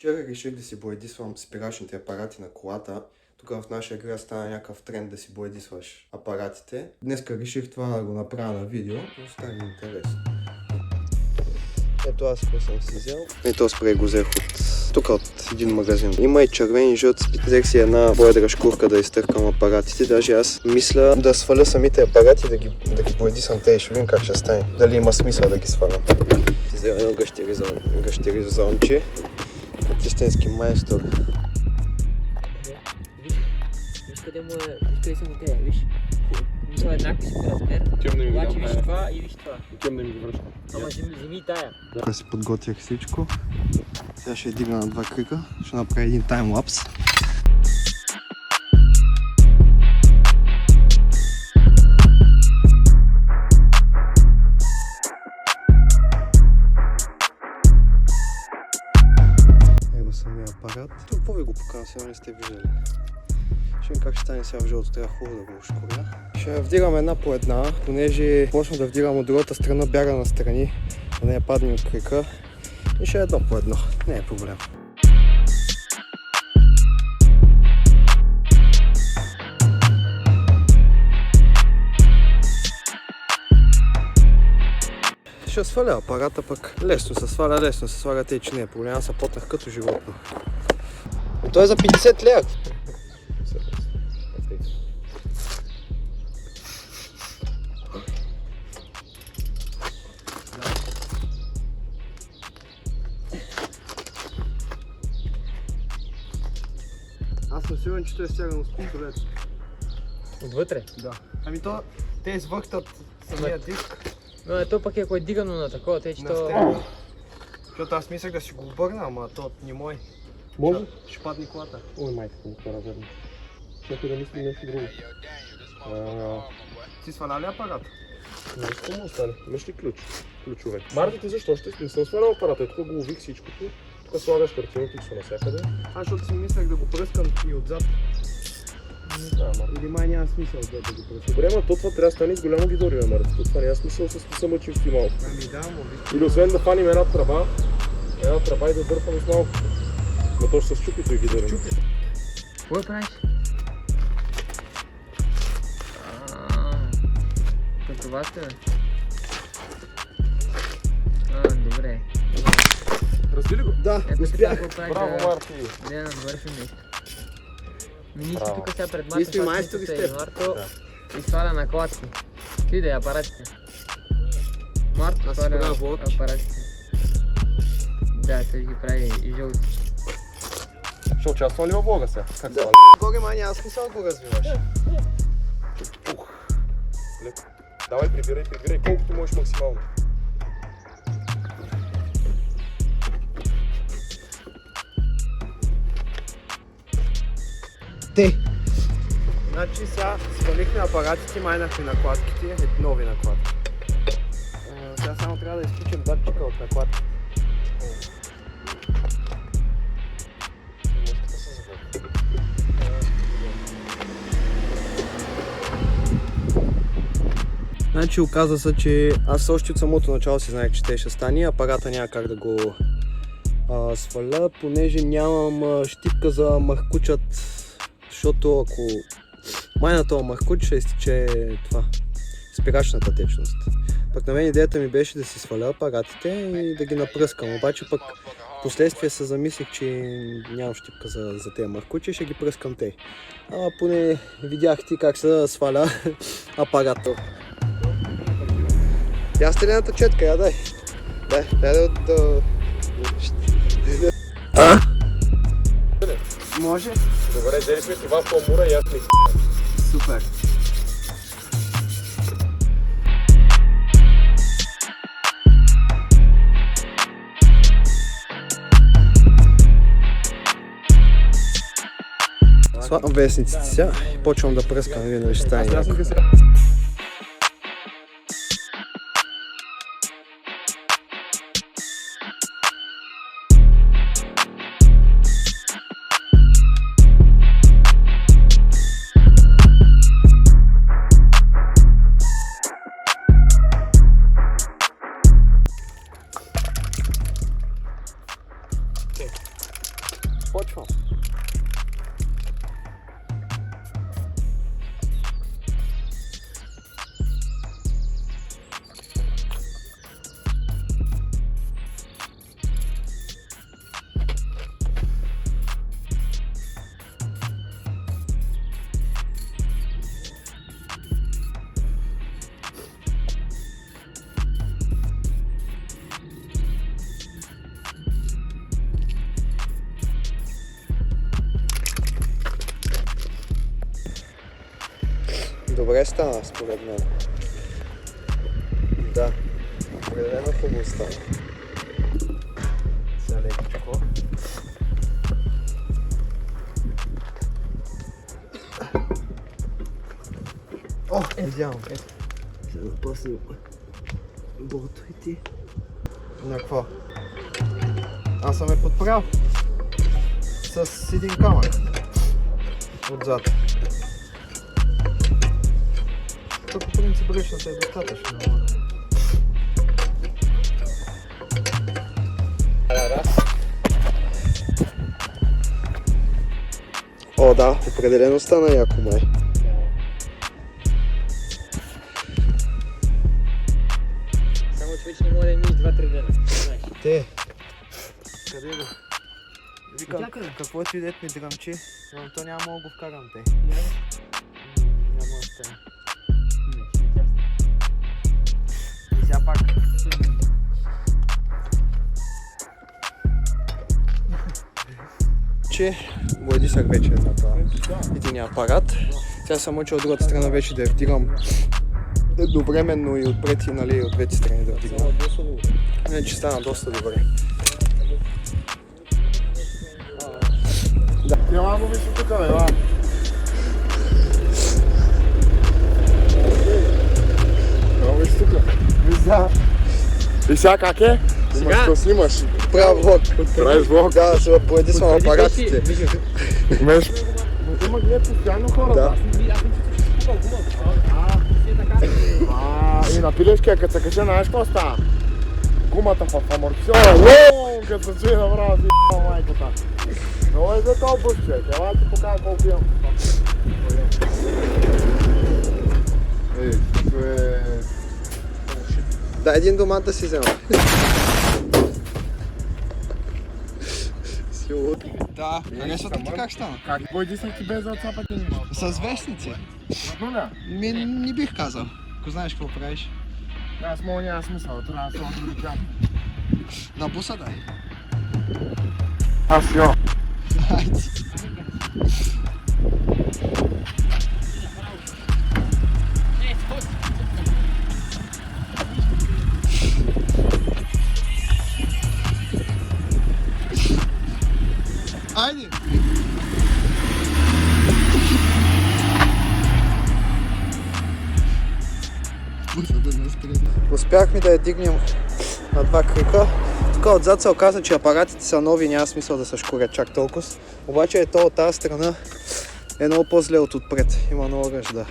Вчера реших да си боядисвам спирачните апарати на колата. Тук в нашия град стана някакъв тренд да си боядисваш апаратите. Днеска реших това да го направя на видео, но стане интересно. Ето аз какво съм си взел. Ето спрей го взех тук от един магазин. Има и червен и жълт спит. Взех си една боядра шкурка да изтъркам апаратите. Даже аз мисля да сваля самите апарати, да ги боядисвам те и ще видим как ще стане. Дали има смисъл да ги свалям. Си взел едно гъщеризонче. Истински майстор. Виж къде му е, виж къде са му те, виж. Мисля еднакви си по размер. Обаче виж това и виж това. Тем да ми ги връща. Ама вземи и тая. Да си подготвях всичко. Сега ще дигна на два крика. Ще направя един таймлапс. Ема самия апарат. Тук какво ви го покажа, сега не сте виждали. Ще видим как ще стане сега в жълто, трябва хубаво да го ушкоря. Ще вдигам една по една, понеже почна да вдигам от другата страна, бяга настрани, да не я падне от крика. И ще едно по едно, не е проблем. Ще сваля апарата, пък лесно се сваля, тъй че не е проблем, аз се потнах като животно. И той е за 50 лева. Аз съм сигурен, че той е стягано с пистолет. Отвътре? Да. Ами то, те извъртат самия диск Но то пък е ако е дигано на такова, тъй че на то... стена. Защото аз мислех да си го обърна, ама то не мой. Може? Ще падне колата. Ой, майка му хора, верно. Ще да мислим нещо друго. Ти сваля ли апарат? Не искам му остане. Имаш ли ключове? Марките защо ще не съм свалял апарата, тук го увих всичкото. Тук слагаш картина, фиксо навсякъде. Аз защото си мислех да го пръскам и отзад. Да, Марк. Или май няма смисъл да го пръскам. Добре, ама то това трябва да стане с голямо гидорио, Марк. Това няма смисъл с да се мъчим с ти малко. Ами да, му виж. Или освен да фаним една тръба и да дърпаме с малко. Но то ще се счупи той гидорио. Какво правиш? Като вас бе? Добре. Разви ли го? Да, Ето успях. какво правиш Браво, Марти! да навършим нещо. Мини си Браво. тук сега пред Вие сте Марто, майстори защото сте. е Марто и сваля на колата си. Какви да е апаратите? Марто Аз сваля си правя апаратите. Да, той ги прави и жълти. Ще участвам ли във влога сега? Как Да. става? Боге, май няма смисъл да го развиваш. Леко. Давай, прибирай, колкото можеш максимално. Значи сега свалихме апаратите, майнахме накладките, нови накладки. Сега само трябва да изключим датчика от накладките. Значи оказа се, че аз още от самото начало си знаех, че те ще стане. Апарата няма как да го сваля, понеже нямам щипка за махкучът, защото ако майна този махкуч ще изтече това, спирачната течност. Пък на мен идеята ми беше да си сваля апаратите и да ги напръскам, обаче пък последствие се замислих, че нямам щипка за тези махкучи и ще ги пръскам те. Поне видях ти как се сваля апарата. Я стреляната четка, я дай. Дай да... Може? Добре, взели сме това в помура и аз ми Супер. Слагам вестниците сега и почвам да пръскам, видно ще стане някакво. Почвам. Добре стана, според мен. Да, определено хубаво стана. Сега лекичко. О, видявам. Ще запасим болто и ти. На какво? Аз съм подправил с един камък отзад. По принцип ръчната е достатъчно. О, да, определено стана яко май. Само че вече не мога да миш 2-3 дена. Те, къде го? Викам, Някъде. какво ти дет ми дръмчи, но то няма мога го вкарам те. Няма да стане. И сега пак. Че гладисах вече един апарат. Сега съм учил от другата страна вече да я вдигам едновременно и отпред и нали, от двете страни да вдигам. Иначе стана доста добре. Ела го виж тук, бе, ела. Ела виж тук. Вижда. И сега как е? Имаш какво снимаш? Правя влог. Правиш влог? Да, да се поедисвам апаратите. Имаш... Има глед постоянно хора. Да. И на пилешкия, като се кача, знаеш какво става? Гумата в амортисьора, уоу, като се чуе направо си майката. Много е за този бъш, човек. Ела ти покажа колко имам. Да, един домат да си взема. Да, харесвате ти как стана? Как бой дисах ти без да отцапати? С вестници. Нуля? Не бих казал. Ако знаеш какво правиш. Аз мога няма смисъл, трябва да се други тях. На буса дай. Аз йо. Хайде. Айде! Успяхме да я дигнем на два крика. Тук отзад се оказа, че апаратите са нови, няма смисъл да се шкурят чак толкова. Обаче е то от тази страна е много по-зле от отпред. Има много ръжда.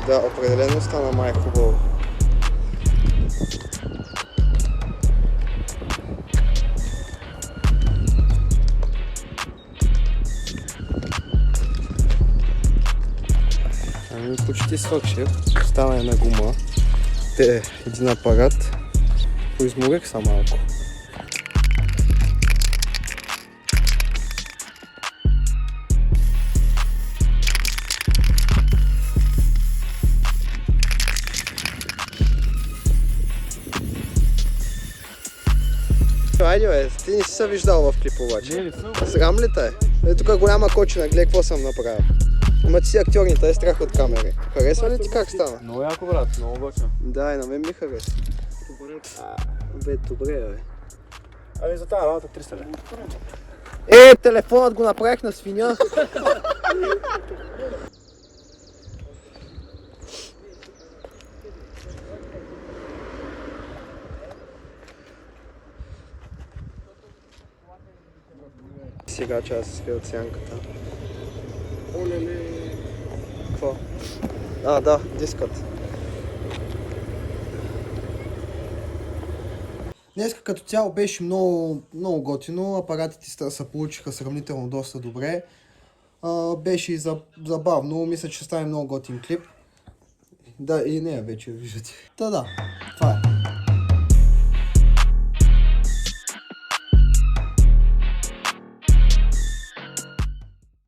Да, определено стана май хубаво. Ами почти свърших. Стана една гума. Те един апарат. Поизморих са малко. Айде бе, ти не си се виждал в клиповача. Не съм. Срам ли те? Е, тук голяма кочина, гледай какво съм направил. Ама ти си актьор, не те е страх от камери. Харесва ли ти как стана? Много яко, брат, много бача. Да, и на мен ми хареса. Бе, добре бе. Ами за тази работа 300 лева. Телефонът го направих на свиня. сега, че аз свия от сянката. Олеле. Какво? А, да, дискът. Днеска като цяло беше много готино, апаратите се получиха сравнително доста добре. Беше и забавно, мисля, че ще стане много готин клип. Да, и нея вече виждате. Да, това е.